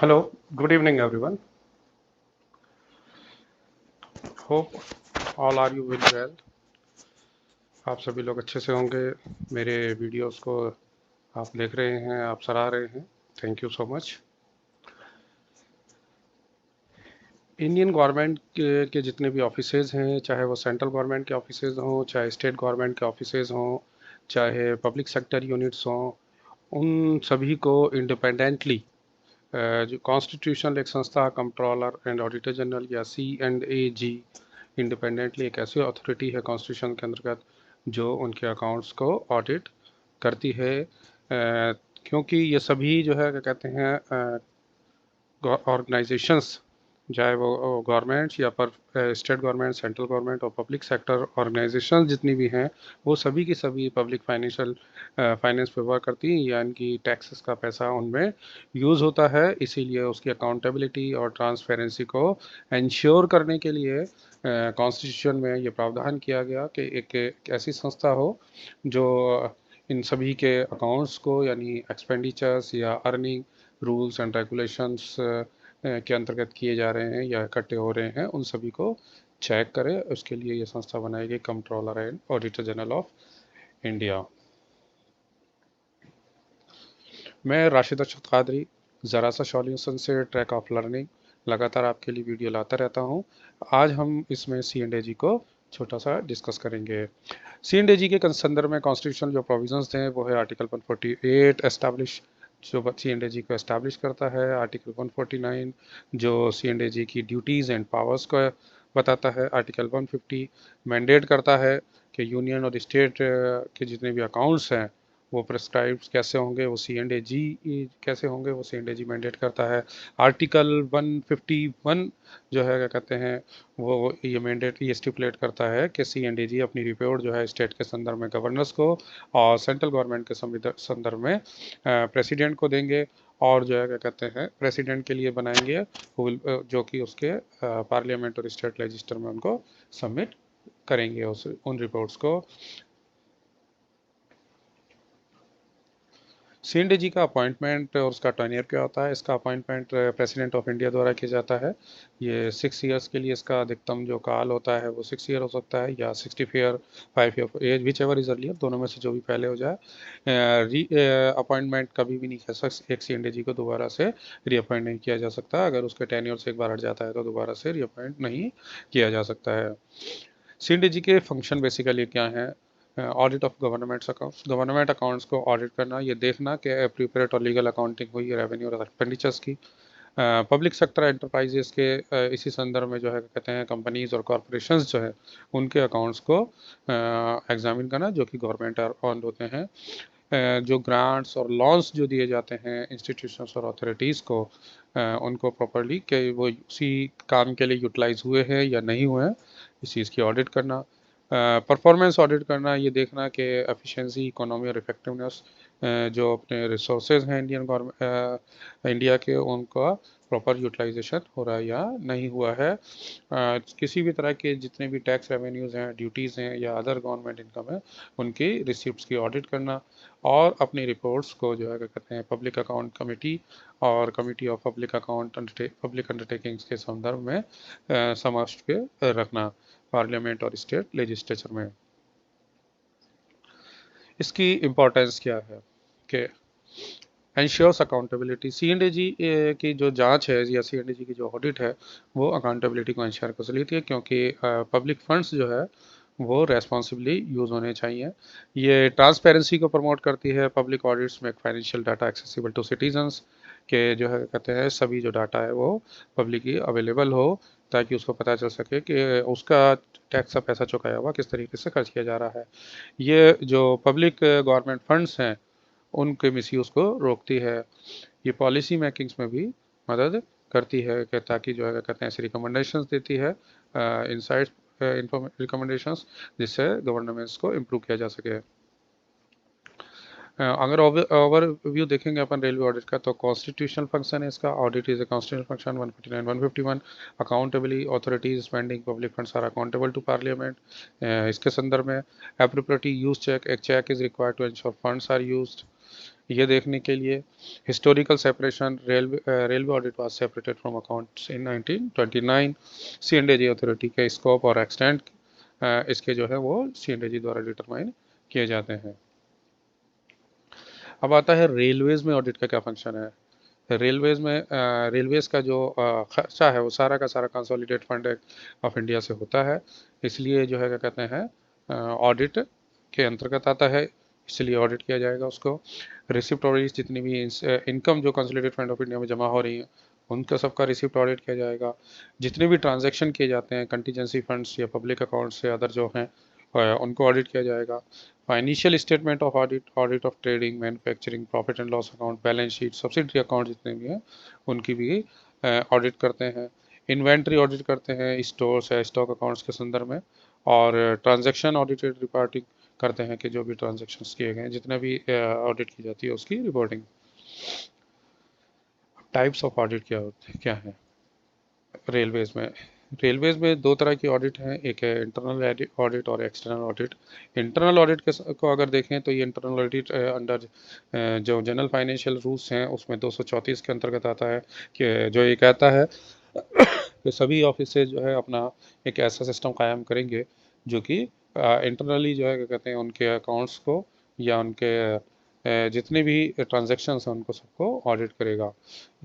Hello, good evening everyone. Hope all are you very well. आप सभी लोग अच्छे से होंगे। मेरे वीडियोस को आप देख रहे हैं, आप सराह रहे हैं। Thank you so much. Indian government के जितने भी ऑफिसेज हैं, चाहे वो सेंट्रल गवर्नमेंट के ऑफिसेज हों, चाहे स्टेट गवर्नमेंट के ऑफिसेज हों, चाहे पब्लिक सेक्टर यूनिट्स हों, उन सभी को इंडिपेंडेंटली जो कॉन्स्टिट्यूशनल एक संस्था, कंट्रोलर एंड ऑडिटर जनरल या C&AG, इंडिपेंडेंटली एक ऐसी अथॉरिटी है कॉन्स्टिट्यूशन के अंतर्गत जो उनके अकाउंट्स को ऑडिट करती है। क्योंकि ये सभी जो है क्या कहते हैं ऑर्गेनाइजेशंस, चाहे वो गवर्नमेंट्स या पर स्टेट गवर्नमेंट, सेंट्रल गवर्नमेंट और पब्लिक सेक्टर ऑर्गेनाइजेशंस जितनी भी हैं, वो सभी की सभी पब्लिक फाइनेंस पे वर्क करती हैं, यानी कि टैक्सेस का पैसा उनमें यूज़ होता है। इसीलिए उसकी अकाउंटेबिलिटी और ट्रांसपेरेंसी को इंश्योर करने के लिए कॉन्स्टिट्यूशन में ये प्रावधान किया गया कि एक ऐसी संस्था हो जो इन सभी के अकाउंट्स को, यानी एक्सपेंडिचर्स या अर्निंग रूल्स एंड रेगुलेशंस के अंतर्गत किए जा रहे हैं या इकट्ठे हो रहे हैं, उन सभी को चेक करे। उसके लिए ये संस्था बनाई गई, controller and auditor general of India. मैं राशिद अरशद कादरी, ज़रा सा सॉल्यूशन से ट्रैक ऑफ लर्निंग लगातार आपके लिए वीडियो लाता रहता हूँ। आज हम इसमें C&AG को छोटा सा डिस्कस करेंगे। C&AG के संदर्भ में कॉन्स्टिट्यूशन जो प्रोविजंस हैं वो है आर्टिकल 148 एस्टैब्लिश, जो C&AG को एस्टैब्लिश करता है। आर्टिकल 149 जो C&AG की ड्यूटीज़ एंड पावर्स को बताता है। आर्टिकल 150 मैंडेट करता है कि यूनियन और स्टेट के जितने भी अकाउंट्स हैं वो प्रिस्क्राइब कैसे होंगे, वो C&AG कैसे होंगे, वो C&AG मैंडेट करता है। आर्टिकल 151 जो है क्या कहते हैं वो ये मैंडेट ये स्टिपुलेट करता है कि C&AG अपनी रिपोर्ट जो है स्टेट के संदर्भ में गवर्नर्स को और सेंट्रल गवर्नमेंट के संदर्भ में प्रेसिडेंट को देंगे, और जो है क्या कहते हैं प्रेसिडेंट के लिए बनाएंगे जो कि उसके पार्लियामेंट और स्टेट लेजिस्लेचर में उनको सबमिट करेंगे उन रिपोर्ट्स को। C&AG का अपॉइंटमेंट और उसका टर्नियर क्या होता है? इसका अपॉइंटमेंट प्रेसिडेंट ऑफ इंडिया द्वारा किया जाता है। ये 6 ईयर्स के लिए इसका अधिकतम जो काल होता है वो 6 ईयर हो सकता है, या 65 year age, whichever is earlier, दोनों में से जो भी पहले हो जाए। री अपॉइंटमेंट कभी भी नहीं कर सकते, एक C&AG को दोबारा से रीअपॉइंट नहीं किया जा सकता। अगर उसके टेन्योर से एक बार हट जाता है तो दोबारा से रीअपॉइंट नहीं किया जा सकता है। C&AG के फंक्शन बेसिकली क्या हैं? Audit of government accounts, government accounts को ऑडिट करना, ये देखना कि एप्रोप्रिएट और लीगल अकाउंटिंग हुई है रेवेन्यू और एक्सपेंडिचर्स की। पब्लिक सेक्टर एंटरप्राइजेस के इसी संदर्भ में जो है कहते हैं कंपनीज और कॉरपोरेशंस जो है उनके अकाउंट्स को एग्जामिन करना, जो कि गवर्नमेंट ऑन होते हैं। जो ग्रांट्स और लॉन्स जो दिए जाते हैं इंस्टीट्यूशंस और अथॉरिटीज़ को, उनको प्रॉपरली कि वो उसी काम के लिए यूटिलाइज हुए हैं या नहीं हुए हैं, इस चीज़ की ऑडिट करना। परफॉर्मेंस ऑडिट करना, ये देखना कि एफिशिएंसी, इकोनॉमी और इफेक्टिवनेस जो अपने रिसोर्सेज हैं इंडिया के, उनका प्रॉपर यूटिलाइजेशन हो रहा है या नहीं हुआ है। किसी भी तरह के जितने भी टैक्स रेवेन्यूज़ हैं, ड्यूटीज़ हैं या अदर गवर्नमेंट इनकम है, उनकी रिसिप्ट्स की ऑडिट करना, और अपनी रिपोर्ट्स को जो है क्या कहते हैं पब्लिक अकाउंट कमेटी और कमेटी ऑफ पब्लिक अंडरटेकिंग्स के संदर्भ में समक्ष के रखना, पार्लियामेंट और स्टेट लेजिस्लेचर में। इसकी इम्पोर्टेंस क्या है कि एंश्योर्स अकाउंटेबिलिटी। C&AG की जो जांच है या C&AG की जो ऑडिट है वो अकाउंटेबिलिटी को इंश्योर कर लेती है, क्योंकि पब्लिक फंड्स जो है वो रेस्पॉन्सिबली यूज़ होने चाहिए। ये ट्रांसपेरेंसी को प्रमोट करती है। पब्लिक ऑडिट्स में financial data accessible to citizens के जो है कहते हैं सभी जो डाटा है वो पब्लिकली अवेलेबल हो, ताकि उसको पता चल सके कि उसका टैक्स का पैसा चुकाया हुआ किस तरीके से खर्च किया जा रहा है। ये जो पब्लिक गवर्नमेंट फंड्स हैं उनके मिसयूज़ को रोकती है। ये पॉलिसी मेकिंग्स में भी मदद करती है कि ताकि जो है कहते हैं ऐसी रिकमेंडेशंस देती है, इनसाइट्स रिकमेंडेशंस, जिससे गवर्नेंस को इम्प्रूव किया जा सके। अगर ओवरव्यू देखेंगे अपन रेलवे ऑडिट का, तो कॉन्स्टिट्यूशनल फंक्शन है इसका। Audit is a constitutional function 149 151। Accountably authorities spending public funds are accountable to parliament. इसके संदर्भ में एप्रोप्रिएटली यूज चेक, एक check is required to ensure funds are used. ये देखने के लिए historical separation, railway audit was separated from accounts in 1929। सी&एजी authority के स्कोप और एक्सटेंट इसके जो है वो सी&एजी द्वारा डिटरमाइन किए जाते हैं। अब आता है रेलवेज में ऑडिट का क्या फंक्शन है। रेलवेज में रेलवेज का जो खर्चा है वो सारा का सारा कंसोलिडेट फंड ऑफ इंडिया से होता है, इसलिए जो है क्या कहते हैं ऑडिट के अंतर्गत आता है, इसलिए ऑडिट किया जाएगा उसको। रिसिप्ट ऑडिट, जितनी भी इनकम जो कंसोलिडेट फंड ऑफ इंडिया में जमा हो रही है उनका सबका रिसिप्ट ऑडिट किया जाएगा। जितने भी ट्रांजैक्शन किए जाते हैं कंटीजेंसी फंड्स या पब्लिक अकाउंट्स से अदर जो हैं उनको ऑडिट किया जाएगा। Financial statement of audit, audit of trading, manufacturing, profit and loss account, balance sheet, subsidiary account जितने भी हैं उनकी भी ऑडिट करते हैं। इन्वेंट्री ऑडिट करते हैं स्टोर्स या स्टॉक अकाउंट्स के संदर्भ में। और ट्रांजैक्शन ऑडिटेड रिपोर्टिंग करते हैं कि जो भी ट्रांजैक्शंस किए गए हैं, जितना भी ऑडिट की जाती है उसकी रिपोर्टिंग। टाइप्स ऑफ ऑडिट क्या होते हैं, क्या है रेलवेज में दो तरह की ऑडिट हैं, एक है इंटरनल ऑडिट और एक्सटर्नल ऑडिट। इंटरनल ऑडिट को अगर देखें तो ये इंटरनल ऑडिट अंडर जो जनरल फाइनेंशियल रूल्स हैं उसमें 234 के अंतर्गत आता है, कि जो ये कहता है कि सभी ऑफिस जो है अपना एक ऐसा सिस्टम कायम करेंगे जो कि इंटरनली जो है क्या कहते हैं उनके अकाउंट्स को या उनके जितने भी ट्रांजेक्शन्स हैं उनको सबको ऑडिट करेगा।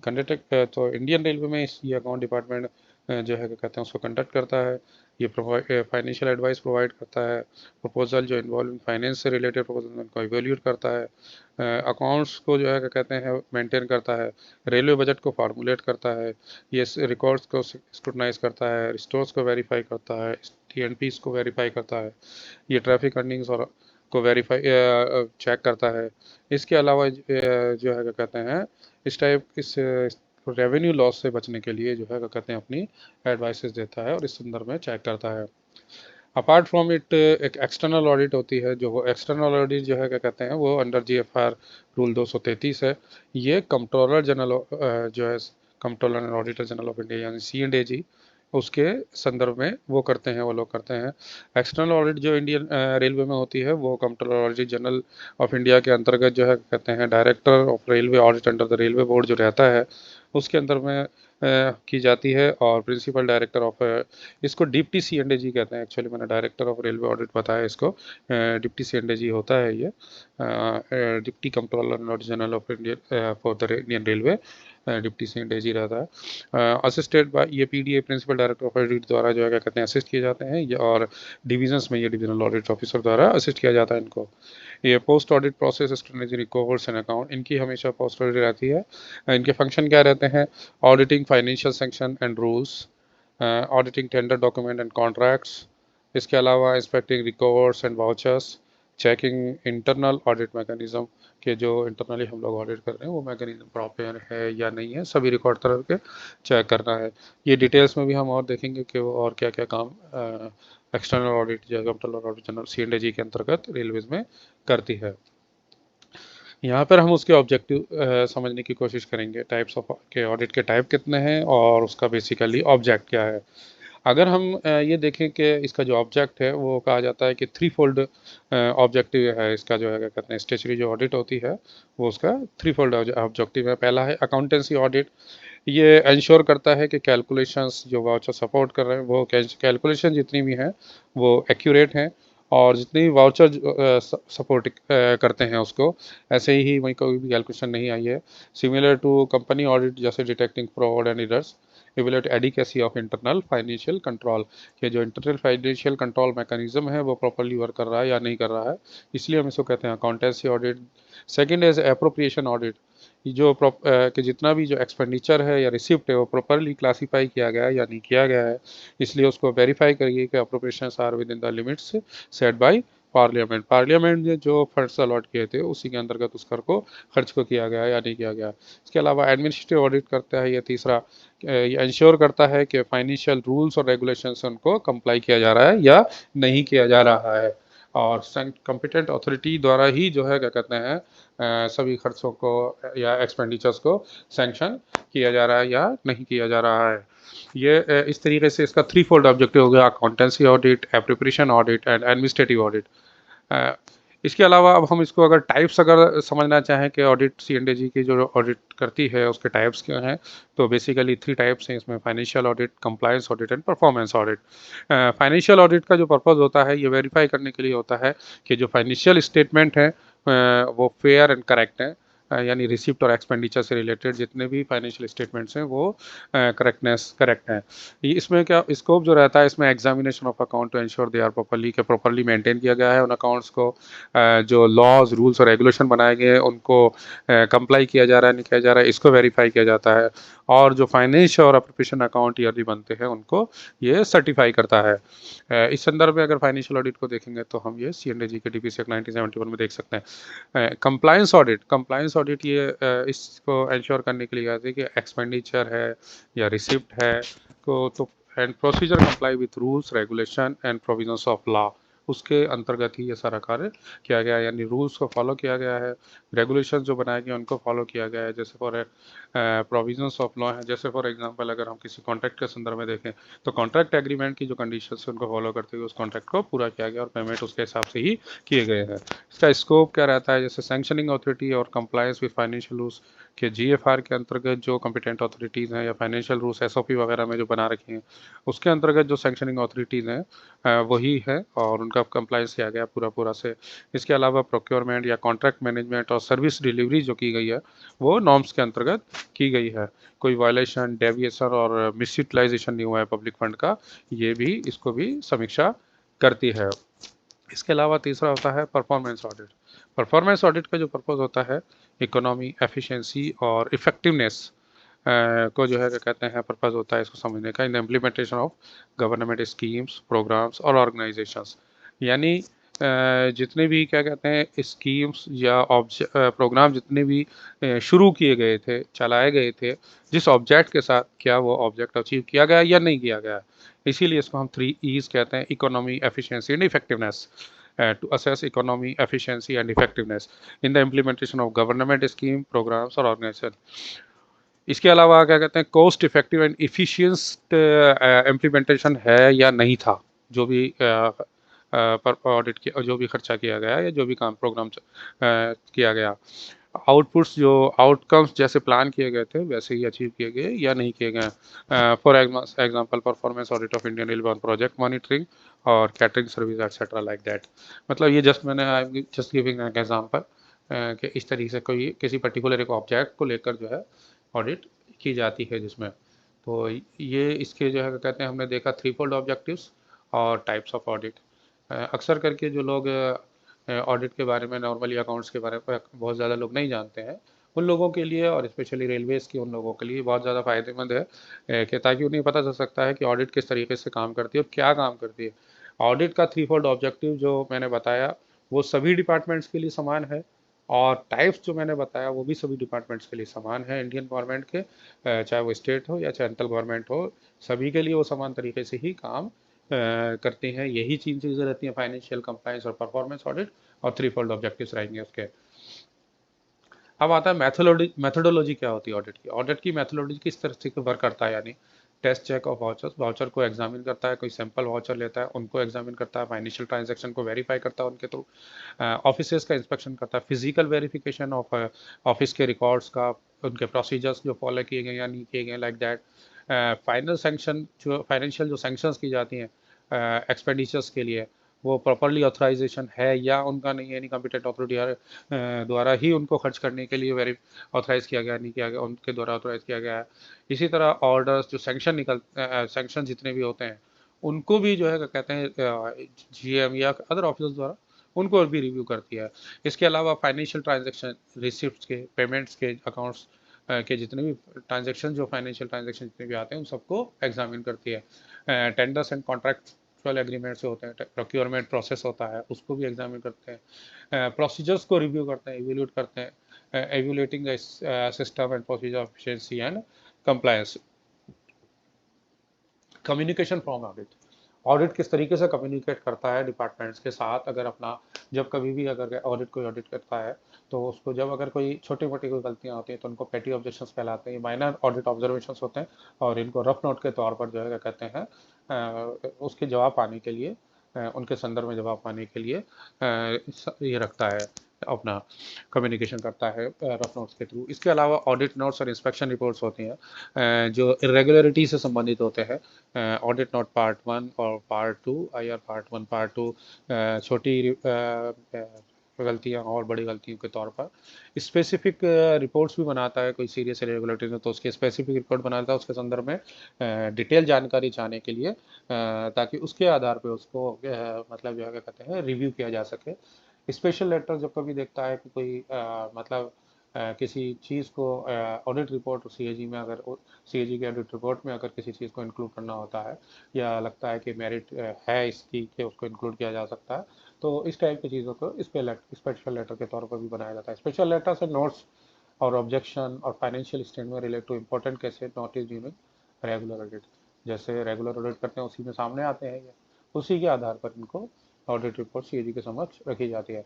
कंडक्ट तो इंडियन रेलवे में ये अकाउंट डिपार्टमेंट जो है क्या कहते हैं उसको कंडक्ट करता है। ये फाइनेंशियल एडवाइस प्रोवाइड करता है, प्रपोजल जो इन्वॉल्व इन फाइनेंस से रिलेटेड प्रपोजल उनको इवेल्यूट करता है, अकाउंट्स को जो है क्या कहते हैं मेंटेन करता है, रेलवे बजट को फार्मूलेट करता है, ये रिकॉर्ड्स को स्क्रूटनाइज करता है, स्टोर्स को वेरीफाई करता है, टीएनपीस को वेरीफाई करता है, ये ट्रैफिक अर्निंग्स और को वेरीफाई चेक करता है। इसके अलावा जो है क्या कहते हैं इस रेवेन्यू लॉस से बचने के लिए जो है क्या कहते हैं अपनी एडवाइसेस देता है और इस संदर्भ में चेक करता है। अपार्ट फ्रॉम इट एक एक्सटर्नल ऑडिट होती है, जो एक्सटर्नल ऑडिट जो है क्या कहते हैं वो अंडर जीएफआर रूल 233 है। ये कंट्रोलर जनरल जो है controller and auditor general of India यानी सी&एजी उसके संदर्भ में वो करते हैं, वो लोग करते हैं। एक्सटर्नल ऑडिट जो इंडियन रेलवे में होती है वो controller audit general of India के अंतर्गत जो है कहते हैं director of railway audit under the railway board जो रहता है उसके अंदर में की जाती है। और प्रिंसिपल डायरेक्टर ऑफ इसको डिप्टी सी&एजी कहते हैं, एक्चुअली मैंने डायरेक्टर ऑफ रेलवे ऑडिट बताया इसको, डिप्टी सी&एजी होता है ये, deputy controller general of India for the Indian railway, deputy C&AG रहता है। असिस्टेड बाय ये PDA principal director of audit द्वारा जो है क्या कहते हैं असिस्ट किए जाते हैं, और डिविजन्स में ये डिविजनल ऑडिट ऑफिसर द्वारा असिस्ट किया जाता है इनको। ये post audit process, strategy, recovers and account, इनकी हमेशा पोस्ट ऑडिट रहती है। इनके फंक्शन क्या रहते हैं, auditing financial sanction and rules, auditing tender document and contracts, इसके अलावा inspecting recovers and vouchers, checking internal audit mechanism के जो इंटरनली हम लोग ऑडिट कर रहे हैं वो मैकेनिज्म प्रॉपर है या नहीं है, सभी रिकॉर्ड तरह के चेक करना है। ये डिटेल्स में भी हम और देखेंगे कि वो और क्या क्या काम एक्सटर्नल ऑडिट या कंट्रोलर ऑडिट जनरल सी&एजी के अंतर्गत रेलवेज में करती है। यहाँ पर हम उसके ऑब्जेक्टिव समझने की कोशिश करेंगे, टाइप्स ऑफ के ऑडिट के टाइप कितने हैं और उसका बेसिकली ऑब्जेक्ट क्या है। अगर हम ये देखें कि इसका जो ऑब्जेक्ट है वो कहा जाता है कि थ्री फोल्ड ऑब्जेक्टिव है इसका, जो है क्या कहते हैं स्टेचुरी जो ऑडिट होती है वो उसका थ्री फोल्ड ऑब्जेक्टिव है। पहला है अकाउंटेंसी ऑडिट, ये इंश्योर करता है कि कैलकुलेशंस जो वाउचर सपोर्ट कर रहे हैं वो कैलकुलेशन जितनी भी हैं वो एक्यूरेट हैं, और जितनी भी वाउचर सपोर्ट करते हैं उसको ऐसे ही वहीं कोई भी कैलकुलेशन नहीं आई है। सिमिलर टू कंपनी ऑडिट जैसे detecting fraud and errors, evaluate adequacy of internal financial control, कि जो इंटरनल फाइनेंशियल कंट्रोल मैकेनिज्म है वो प्रॉपर्ली वर्क कर रहा है या नहीं कर रहा है, इसलिए हम इसको कहते हैं accountancy audit. Second is appropriation audit, जो कि जितना भी जो एक्सपेंडिचर है या रिसिप्ट है वो प्रॉपरली क्लासीफाई किया गया है या नहीं किया गया है, इसलिए उसको वेरीफाई करिए कि appropriations are within the limits set by parliament ने जो फंड्स अलॉट किए थे उसी के अंतर्गत उस कर को खर्च को किया गया या नहीं किया गया। इसके अलावा एडमिनिस्ट्रेटिव ऑडिट करता है ये तीसरा, ये इंश्योर करता है कि फाइनेंशियल रूल्स और रेगुलेशंस उनको कंप्लाई किया जा रहा है या नहीं किया जा रहा है, और कॉम्पिटेंट अथॉरिटी द्वारा ही जो है क्या कहते हैं सभी खर्चों को या एक्सपेंडिचर्स को सैंक्शन किया जा रहा है या नहीं किया जा रहा है। ये इस तरीके से इसका थ्री फोल्ड ऑब्जेक्टिव हो गया, accountancy audit, appropriation audit and administrative audit. इसके अलावा अब हम इसको अगर टाइप्स अगर समझना चाहें कि ऑडिट सीएनडीजी की जो ऑडिट करती है उसके टाइप्स क्या हैं, तो बेसिकली 3 टाइप्स हैं इसमें: financial audit, compliance audit and performance audit. Financial audit का जो पर्पस होता है ये वेरीफाई करने के लिए होता है कि जो फाइनेंशियल स्टेटमेंट है वो फेयर एंड करेक्ट है, यानी रिसिप्ट और एक्सपेंडिचर से रिलेटेड जितने भी फाइनेंशियल स्टेटमेंट्स हैं वो करेक्ट हैं। इसमें क्या स्कोप जो रहता है, इसमें examination of account to ensure they are properly maintain किया गया है उन अकाउंट्स को, जो लॉज रूल्स और रेगुलेशन बनाए गए हैं उनको कंप्लाई किया जा रहा है नहीं किया जा रहा है, इसको वेरीफाई किया जाता है। और जो फाइनेंस और अप्रोप्रिएशन अकाउंट ईयरली बनते हैं उनको ये सर्टिफाई करता है। इस संदर्भ में अगर फाइनेंशियल ऑडिट को देखेंगे तो हम ये सीएनडीजी के डीपीसी एक्ट 1971 में देख सकते हैं। कंप्लायंस ऑडिट ये इसको इंश्योर करने के लिए आती है कि एक्सपेंडिचर है या रिसिप्ट है को तो and procedure comply with rules regulation and provisions of law, उसके अंतर्गत ही ये सारा कार्य किया गया है, यानी रूल्स को फॉलो किया गया है, रेगुलेशंस जो बनाए गए उनको फॉलो किया गया है। जैसे फॉर प्रोविजंस ऑफ लॉ है, जैसे फॉर एग्जांपल अगर हम किसी कॉन्ट्रैक्ट के संदर्भ में देखें तो कॉन्ट्रैक्ट एग्रीमेंट की जो कंडीशंस है उनको फॉलो करते हुए उस कॉन्ट्रैक्ट को पूरा किया गया और पेमेंट उसके हिसाब से ही किए गए हैं। इसका स्कोप क्या रहता है, जैसे सैंक्शनिंग अथॉरिटी और कंप्लायंस विद फाइनेंशियल रूल्स के जीएफआर के अंतर्गत जो कॉम्पिटेंट अथॉरिटीज़ हैं या फाइनेंशियल रूल्स एसओपी वगैरह में जो बना रखे हैं उसके अंतर्गत जो सैंक्शनिंग अथॉरिटीज़ हैं वही है और उनका कंप्लायंस किया गया पूरा पूरा से। इसके अलावा प्रोक्योरमेंट या कॉन्ट्रैक्ट मैनेजमेंट और सर्विस डिलीवरी जो की गई है वो नॉर्म्स के अंतर्गत की गई है। कोई वायलेशन, डेविएशन और मिसयूटिलाइजेशन नहीं हुआ है पब्लिक फंड का, ये भी इसको भी समीक्षा करती है। इसके अलावा तीसरा होता है परफॉर्मेंस ऑडिट। परफॉर्मेंस ऑडिट का जो पर्पज़ होता है इकोनॉमी, एफिशिएंसी और इफेक्टिवनेस को जो है क्या कहते हैं पर्पज़ होता है इसको समझने का in the implementation of government schemes, programmes और ऑर्गेनाइजेशंस, यानी जितने भी क्या कहते हैं स्कीम्स या प्रोग्राम जितने भी शुरू किए गए थे, चलाए गए थे, जिस ऑब्जेक्ट के साथ क्या वो ऑब्जेक्ट अचीव किया गया या नहीं किया गया, इसीलिए इसको हम 3 ईज़ कहते हैं: economy, efficiency and effectiveness. To assess economy, efficiency and effectiveness in the implementation of government scheme, programs और organization। इसके अलावा क्या कहते हैं cost effective and efficient implementation है या नहीं था, जो भी पर ऑडिट किया, जो भी खर्चा किया गया या जो भी काम प्रोग्राम किया गया, आउटपुट्स जो आउटकम्स जैसे प्लान किए गए थे वैसे ही अचीव किए गए या नहीं किए गए। For example performance audit of Indian railway on project monitoring और catering service etcetera like that. मतलब ये जस्ट मैंने I am just giving an example कि इस तरीके से कोई किसी पर्टिकुलर एक ऑब्जेक्ट को लेकर जो है ऑडिट की जाती है जिसमें। तो ये इसके जो है क्या कहते हैं हमने देखा थ्री फोल्ड ऑब्जेक्टिव्स और टाइप्स ऑफ ऑडिट। अक्सर करके जो लोग ऑडिट के बारे में, नॉर्मली अकाउंट्स के बारे में बहुत ज़्यादा लोग नहीं जानते हैं, उन लोगों के लिए और स्पेशली रेलवेज़ की उन लोगों के लिए बहुत ज़्यादा फ़ायदेमंद है कि ताकि उन्हें पता चल सकता है कि ऑडिट किस तरीके से काम करती है और क्या काम करती है। ऑडिट का थ्री फोल्ड ऑब्जेक्टिव जो मैंने बताया वो सभी डिपार्टमेंट्स के लिए समान है और टाइप्स जो मैंने बताया वो भी सभी डिपार्टमेंट्स के लिए समान है इंडियन गवर्नमेंट के, चाहे वो स्टेट हो या सेंट्रल गवर्नमेंट हो, सभी के लिए वो समान तरीके से ही काम करती हैं। यही तीन चीज़ें रहती हैं: फाइनेंशियल, कंप्लायंस और परफॉर्मेंस ऑडिट, और थ्री फोल्ड ऑब्जेक्टिव्स रहेंगे उसके। अब आता है मैथोडोलॉजी क्या होती है ऑडिट की। ऑडिट की मैथोडोलॉजी किस तरह से वर्क करता है, यानी test check of vouchers, voucher को एग्जामिन करता है, कोई सैंपल वाउचर लेता है उनको एग्जामिन करता है, फाइनेंशियल ट्रांजैक्शन को वेरीफाई करता है उनके थ्रू, ऑफिसेज का इंस्पेक्शन करता है, फिजिकल वेरिफिकेशन ऑफ ऑफिस के रिकॉर्ड्स का, उनके प्रोसीजर्स जो फॉलो किए गए या नहीं किए गए लाइक दैट। फाइनल सैंक्शन जो फाइनेंशियल जो सैंक्शंस की जाती हैं एक्सपेंडिचर्स के लिए, वो प्रॉपरली ऑथराइजेशन है या उनका नहीं है, यानी कॉम्पिटेंट अथॉरिटी द्वारा ही उनको खर्च करने के लिए वेरी ऑथराइज किया गया नहीं किया गया, उनके द्वारा ऑथराइज किया गया है। इसी तरह ऑर्डर्स जो सैंक्शन जितने भी होते हैं उनको भी जो है क्या कहते हैं जीएम या अदर ऑफिसर्स द्वारा उनको भी रिव्यू करती है। इसके अलावा फाइनेंशियल ट्रांजैक्शन, रिसिप्ट्स के, पेमेंट्स के, अकाउंट्स के जितने भी ट्रांजैक्शन, जो फाइनेंशियल ट्रांजैक्शन जितने भी आते हैं उन सबको एग्जामिन करती है। टेंडर्स एंड कॉन्ट्रैक्चुअल एग्रीमेंट से होते हैं, प्रोक्योरमेंट प्रोसेस होता है उसको भी एग्जामिन करते हैं, प्रोसीजर्स को रिव्यू करते हैं, इवेल्यूट करते हैं, evaluating the system and procedure efficiency and compliance. Communication from audit, audit किस तरीके से कम्युनिकेट करता है डिपार्टमेंट्स के साथ। अगर अपना जब कभी भी अगर ऑडिट कोई ऑडिट करता है तो उसको जब अगर कोई छोटी मोटी कोई गलतियां होती हैं तो उनको पेटी ऑब्जेक्शंस कहलाते हैं, माइनर ऑडिट ऑब्जर्वेशंस होते हैं और इनको रफ नोट के तौर पर जो है क्या कहते हैं उसके जवाब पाने के लिए उनके संदर्भ में जवाब पाने के लिए ये रखता है, अपना कम्युनिकेशन करता है रफ नोट्स के थ्रू। इसके अलावा ऑडिट नोट्स और इंस्पेक्शन रिपोर्ट्स होती हैं जो इरेगुलरिटी से संबंधित होते हैं। ऑडिट नोट पार्ट 1 और पार्ट 2, आईआर पार्ट 1 पार्ट 2 छोटी गलतियां और बड़ी गलतियों के तौर पर स्पेसिफिक रिपोर्ट्स भी बनाता है। कोई सीरियस इरेगुलरिटी में तो उसके स्पेसिफिक रिपोर्ट बनाता है उसके संदर्भ में डिटेल जानकारी चाहने के लिए, ताकि उसके आधार पे उसको मतलब जो है क्या कहते हैं रिव्यू किया जा सके। स्पेशल लेटर जब कभी देखता है कि कोई मतलब किसी चीज़ को ऑडिट रिपोर्ट सीएजी में, अगर सीएजी के ऑडिट रिपोर्ट में अगर किसी चीज़ को इंक्लूड करना होता है या लगता है कि मेरिट है इसकी कि उसको इंक्लूड किया जा सकता है, तो इस टाइप की चीज़ों को स्पेशल लेटर के तौर पर भी बनाया जाता है। स्पेशल लेटर से नोट्स और ऑब्जेक्शन और financial statement relate two important cases notice during regular audit. जैसे रेगुलर ऑडिट करते हैं उसी में सामने आते हैं ये, उसी के आधार पर इनको ऑडिट रिपोर्ट सीएजी के समक्ष रखी जाती है।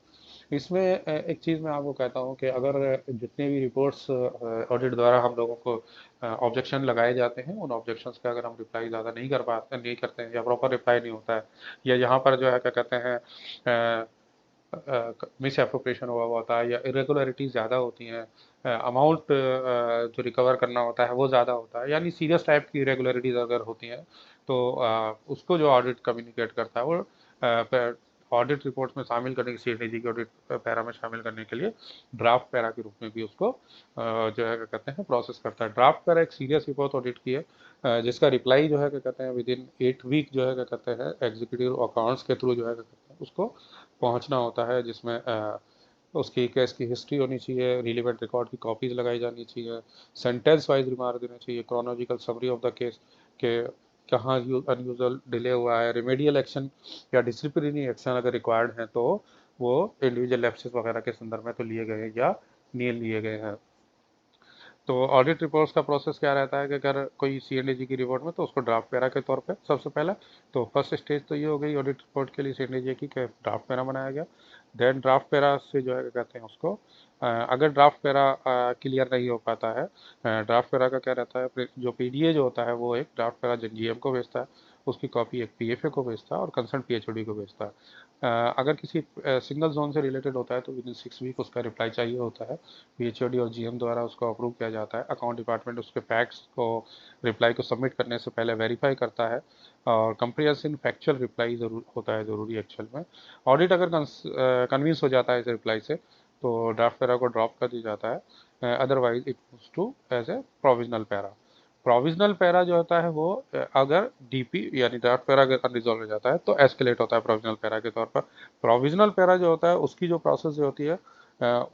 इसमें एक चीज़ मैं आपको कहता हूँ कि अगर जितने भी रिपोर्ट्स ऑडिट द्वारा हम लोगों को ऑब्जेक्शन लगाए जाते हैं, उन ऑब्जेक्शंस का अगर हम रिप्लाई ज़्यादा नहीं करते हैं या प्रॉपर रिप्लाई नहीं होता है, या यहाँ पर जो है क्या कहते हैं मिस एप्रोप्रिएशन हुआ होता है या इरेगुलरिटीज ज़्यादा होती हैं, अमाउंट जो रिकवर करना होता है वो ज़्यादा होता है, यानी सीरियस टाइप की इरेगुलरिटीज अगर होती हैं, तो उसको जो ऑडिट कम्युनिकेट करता है वो ऑडिट रिपोर्ट्स में शामिल करने की, सीएनएजी के ऑडिट पैरा में शामिल करने के लिए ड्राफ्ट पैरा के रूप में भी उसको जो है क्या कहते हैं प्रोसेस करता है। ड्राफ्ट पैरा एक सीरियस रिपोर्ट ऑडिट की है, जिसका रिप्लाई जो है क्या कहते हैं विद इन 8 वीक जो है क्या कहते हैं एग्जीक्यूटिव अकाउंट्स के थ्रू जो है क्या कहते हैं उसको पहुंचना होता है, जिसमें उसकी केस की हिस्ट्री होनी चाहिए, रिलेवेंट रिकॉर्ड की कॉपीज लगाई जानी चाहिए, सेंटेंस वाइज रिमार्क देना चाहिए, chronological summary of the case के कहाँ अनयूजुअल डिले हुआ है, रेमेडियल एक्शन या डिसिप्लिनरी एक्शन अगर रिक्वायर्ड है तो वो इंडिविजुअल लैप्सेस वगैरह के संदर्भ में तो लिए गए हैं या नहीं लिए गए हैं। तो ऑडिट रिपोर्ट्स का प्रोसेस क्या रहता है कि अगर कोई सीएनडीजी की रिपोर्ट में तो उसको ड्राफ्ट पैरा के तौर पे सबसे पहला, तो फर्स्ट स्टेज तो ये हो गई ऑडिट रिपोर्ट के लिए सीएनडीजी की ड्राफ्ट पैरा बनाया गया। देन ड्राफ्ट पैरा से जो है क्या कहते हैं उसको अगर ड्राफ्ट पैरा क्लियर नहीं हो पाता है, ड्राफ्ट पैरा का क्या रहता है जो पीडीए जो होता है वो एक ड्राफ्ट पैरा जीएम को भेजता है, उसकी कॉपी एक पीएफए को भेजता है और कंसर्न पीएचओडी को भेजता है। अगर किसी सिंगल जोन से रिलेटेड होता है तो विद इन 6 वीक उसका रिप्लाई चाहिए होता है, पीएचओडी और जीएम द्वारा उसको अप्रूव किया जाता है। अकाउंट डिपार्टमेंट उसके फैक्ट्स को रिप्लाई को सबमिट करने से पहले वेरीफाई करता है और कंप्रिहेंसिव फैक्चुअल रिप्लाई जरूर होता है ज़रूरी एक्चुअल में। ऑडिट अगर कन्विंस हो जाता है इस रिप्लाई से तो ड्राफ्ट पैरा को ड्रॉप कर दिया जाता है, otherwise it moves to as a provisional para. Provisional para जो होता है वो अगर डीपी यानी ड्राफ्ट पैरा अगर अनरिजॉल्व हो जाता है तो एस्केलेट होता है प्रोविजनल पैरा के तौर पर। प्रोविजनल पैरा जो होता है उसकी जो प्रोसेस जो होती है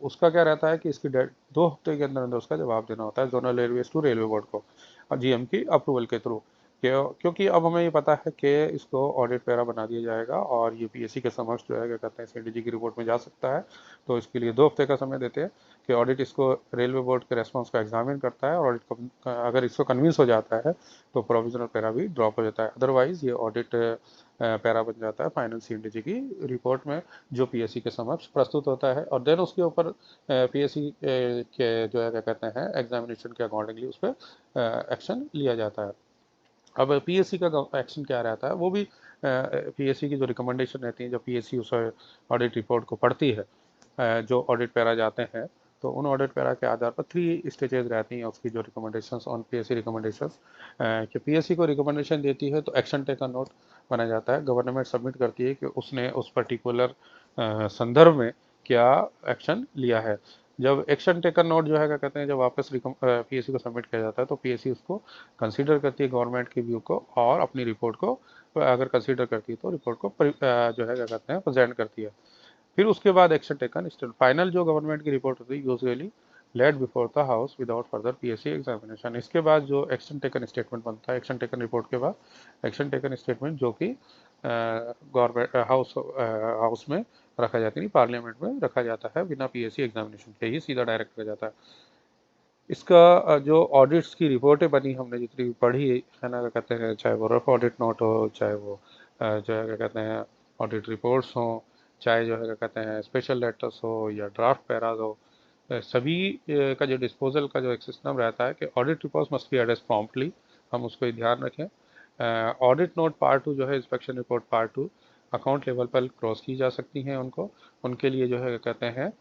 उसका क्या रहता है कि इसकी 2 हफ्ते के अंदर अंदर उसका जवाब देना होता है zonal railways to railway board को और जीएम की अप्रूवल के थ्रू। क्योंकि अब हमें ये पता है कि इसको ऑडिट पैरा बना दिया जाएगा और ये पीएससी के समक्ष जो है क्या कहते हैं सीएनडीजी की रिपोर्ट में जा सकता है, तो इसके लिए 2 हफ्ते का समय देते हैं कि ऑडिट इसको रेलवे बोर्ड के रेस्पॉन्स को एग्जामिन करता है और ऑडिट को अगर इसको कन्विंस हो जाता है तो प्रोविजनल पैरा भी ड्रॉप हो जाता है, अदरवाइज ये ऑडिट पैरा बन जाता है फाइनल सीएनडीजी की रिपोर्ट में जो पीएससी के समक्ष प्रस्तुत होता है और देन उसके ऊपर पीएससी के जो है क्या कहते हैं एग्जामिनेशन के अकॉर्डिंगली उस पर एक्शन लिया जाता है। अब पीएससी का एक्शन क्या रहता है वो भी पीएससी की जो रिकमेंडेशन रहती है, जब पीएससी उस ऑडिट रिपोर्ट को पढ़ती है, जो ऑडिट पैरा जाते हैं तो उन ऑडिट पैरा के आधार पर 3 स्टेजेस रहती हैं उसकी जो रिकमेंडेशंस ऑन पीएससी रिकमेंडेशंस, कि पीएससी को रिकमेंडेशन देती है तो एक्शन टेकन नोट बनाया जाता है, गवर्नमेंट सबमिट करती है कि उसने उस पर्टिकुलर संदर्भ में क्या एक्शन लिया है। जब एक्शन टेकन नोट जो है क्या कहते हैं जब वापस पीएससी को सबमिट किया जाता है तो पीएससी उसको कंसीडर करती है गवर्नमेंट की व्यू को और अपनी रिपोर्ट को अगर कंसीडर करती है तो रिपोर्ट को जो है क्या कहते हैं प्रेजेंट करती है। फिर उसके बाद एक्शन टेकन फाइनल जो गवर्नमेंट की रिपोर्ट होती है usually laid before the house without further PSC examination. इसके बाद जो एक्शन टेकन स्टेटमेंट बनता है एक्शन टेकन रिपोर्ट के बाद एक्शन टेकन स्टेटमेंट जो कि गवर्नमेंट हाउस में रखा जाता है, पार्लियामेंट में रखा जाता है, बिना पीएससी एग्जामिनेशन के ही सीधा डायरेक्ट रखा जाता है। इसका जो ऑडिट्स की रिपोर्टें बनी हमने जितनी पढ़ी है ना क्या कहते हैं, चाहे वो रफ ऑडिट नोट हो, चाहे वो जो है क्या कहते हैं ऑडिट रिपोर्ट्स हों, चाहे जो है क्या कहते हैं स्पेशल लेटर्स हो या ड्राफ्ट पैराज हो, सभी का जो डिस्पोजल का जो एक सिस्टम रहता है कि audit reports must be address promptly, हम उसको ध्यान रखें। ऑडिट नोट पार्ट 2 जो है inspection report part 2 account level पर क्रॉस की जा सकती हैं उनको, उनके लिए जो है कहते हैं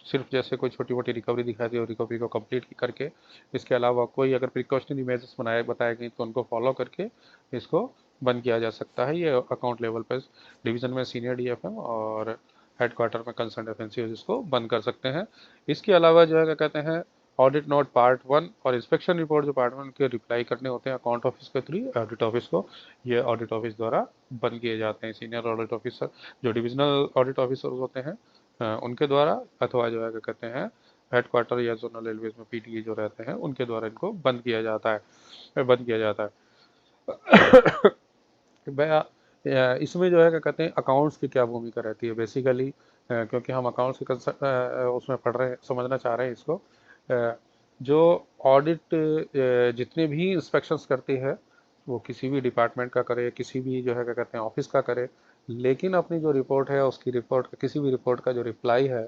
सिर्फ जैसे कोई छोटी मोटी रिकवरी दिखाई दी और रिकवरी को कंप्लीट करके, इसके अलावा कोई अगर प्रिकॉशनरी मेजर्स बताए गए तो उनको फॉलो करके इसको बंद किया जा सकता है। ये अकाउंट लेवल पर डिवीजन में सीनियर डीएफएम और हेडक्वार्टर में कंसर्न एफएनसी इसको बंद कर सकते हैं। इसके अलावा जो है क्या कहते हैं ऑडिट नोट पार्ट 1 और इंस्पेक्शन रिपोर्ट जो पार्ट 1 के रिप्लाई करने होते हैं अकाउंट ऑफिस के थ्रू ऑडिट ऑफिस को, ये ऑडिट ऑफिस द्वारा बंद किए जाते हैं। सीनियर ऑडिट ऑफिसर जो डिविजनल ऑडिट ऑफिसर होते हैं उनके द्वारा, अथवा जो है क्या कहते हैं हेडक्वार्टर या जोनल रेलवेज में पीटीए जो रहते हैं उनके द्वारा इनको बंद किया जाता है, बंद किया जाता है। इसमें जो है क्या कहते हैं अकाउंट्स की क्या भूमिका रहती है बेसिकली, क्योंकि हम अकाउंट्स की उसमें पढ़ रहे हैं, समझना चाह रहे हैं इसको। जो ऑडिट जितने भी इंस्पेक्शंस करती है वो किसी भी डिपार्टमेंट का करे, किसी भी जो है क्या कहते हैं ऑफिस का करे, लेकिन अपनी जो रिपोर्ट है उसकी रिपोर्ट किसी भी रिपोर्ट का जो रिप्लाई है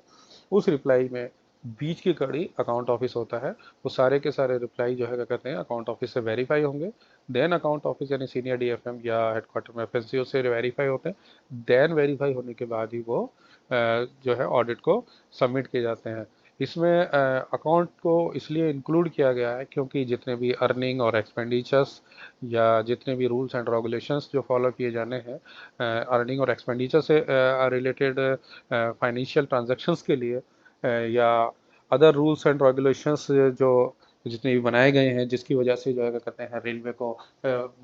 उस रिप्लाई में बीच की कड़ी अकाउंट ऑफिस होता है। वो सारे के सारे रिप्लाई जो है क्या कहते हैं अकाउंट ऑफिस से वेरीफाई होंगे, देन अकाउंट ऑफिस यानी सीनियर डीएफएम या हेडक्वार्टर में एफएनसीओ से वेरीफाई होते हैं। देन वेरीफाई होने के बाद ही वो जो है ऑडिट को सबमिट किए जाते हैं। इसमें अकाउंट को इसलिए इंक्लूड किया गया है क्योंकि जितने भी अर्निंग और एक्सपेंडिचर्स या जितने भी रूल्स एंड रेगुलेशंस जो फॉलो किए जाने हैं अर्निंग और एक्सपेंडिचर से रिलेटेड फाइनेंशियल ट्रांजैक्शंस के लिए या अदर रूल्स एंड रेगुलेशंस जो जितने भी बनाए गए हैं जिसकी वजह से जो है क्या कहते हैं रेलवे को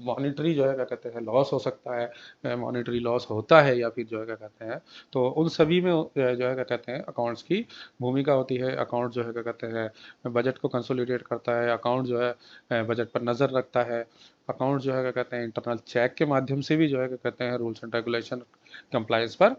मॉनिटरी जो है क्या कहते हैं लॉस हो सकता है, मॉनिटरी लॉस होता है या फिर जो है क्या कहते हैं, तो उन सभी में जो है क्या कहते हैं अकाउंट्स की भूमिका होती है। अकाउंट जो है क्या कहते हैं बजट को कंसोलिडेट करता है, अकाउंट जो है बजट पर नज़र रखता है, अकाउंट जो है क्या कहते हैं इंटरनल चेक के माध्यम से भी जो है क्या कहते हैं रूल्स एंड रेगुलेशन कंप्लायंस पर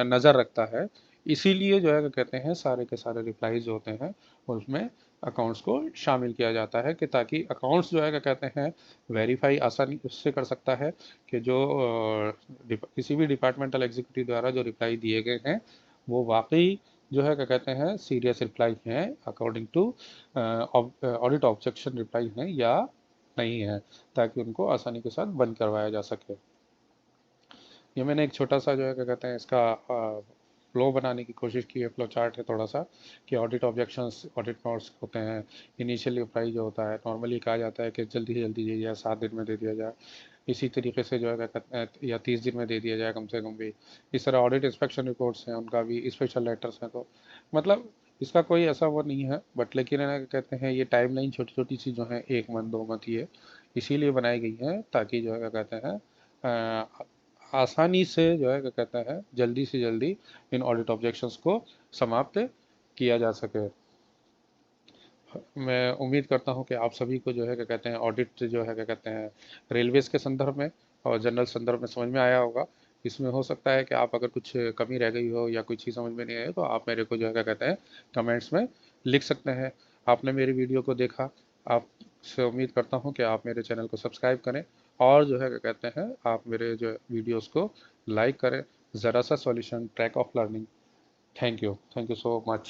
नज़र रखता है। इसीलिए जो है क्या कहते हैं सारे के सारे रिप्लाईज जो होते हैं उसमें अकाउंट्स को शामिल किया जाता है कि ताकि अकाउंट्स जो है क्या कहते हैं वेरीफाई आसानी उससे कर सकता है कि जो किसी भी डिपार्टमेंटल एग्जीक्यूटिव द्वारा जो रिप्लाई दिए गए हैं वो वाकई जो है क्या कहते हैं सीरियस रिप्लाई हैं according to audit objection reply हैं या नहीं है, ताकि उनको आसानी के साथ बंद करवाया जा सके। ये मैंने एक छोटा सा जो है क्या कहते हैं इसका फ्लो बनाने की कोशिश की है, फ्लो चार्ट है थोड़ा सा कि ऑडिट ऑब्जेक्शंस ऑडिट नोट्स होते हैं। इनिशियल रिप्लाई जो होता है नॉर्मली कहा जाता है कि जल्दी से जल्दी दिया जाए, 7 दिन में दे दिया जाए, इसी तरीके से जो है क्या कहते हैं या 30 दिन में दे दिया जाए कम से कम भी। इस तरह ऑडिट इंस्पेक्शन रिपोर्ट्स हैं उनका भी स्पेशल लेटर्स हैं, तो मतलब इसका कोई ऐसा वो नहीं है, बट लेकिन है ना क्या कहते हैं ये टाइमलाइन छोटी छोटी सी जो है 1 मंथ 2 मंथ ये इसीलिए बनाई गई है ताकि जो है क्या कहते हैं आसानी से जो है क्या कहता है जल्दी से जल्दी इन ऑडिट ऑब्जेक्शंस को समाप्त किया जा सके। मैं उम्मीद करता हूं कि आप सभी को जो है क्या कहते हैं ऑडिट जो है क्या कहते हैं रेलवेज़ के संदर्भ में और जनरल संदर्भ में समझ में आया होगा। इसमें हो सकता है कि आप अगर कुछ कमी रह गई हो या कोई चीज़ समझ में नहीं आई तो आप मेरे को जो है क्या कहते हैं कमेंट्स में लिख सकते हैं। आपने मेरी वीडियो को देखा, आपसे उम्मीद करता हूँ कि आप मेरे चैनल को सब्सक्राइब करें और जो है क्या कहते हैं आप मेरे जो वीडियोज़ को लाइक करें। ज़रा सा solution track of learning. Thank you so much.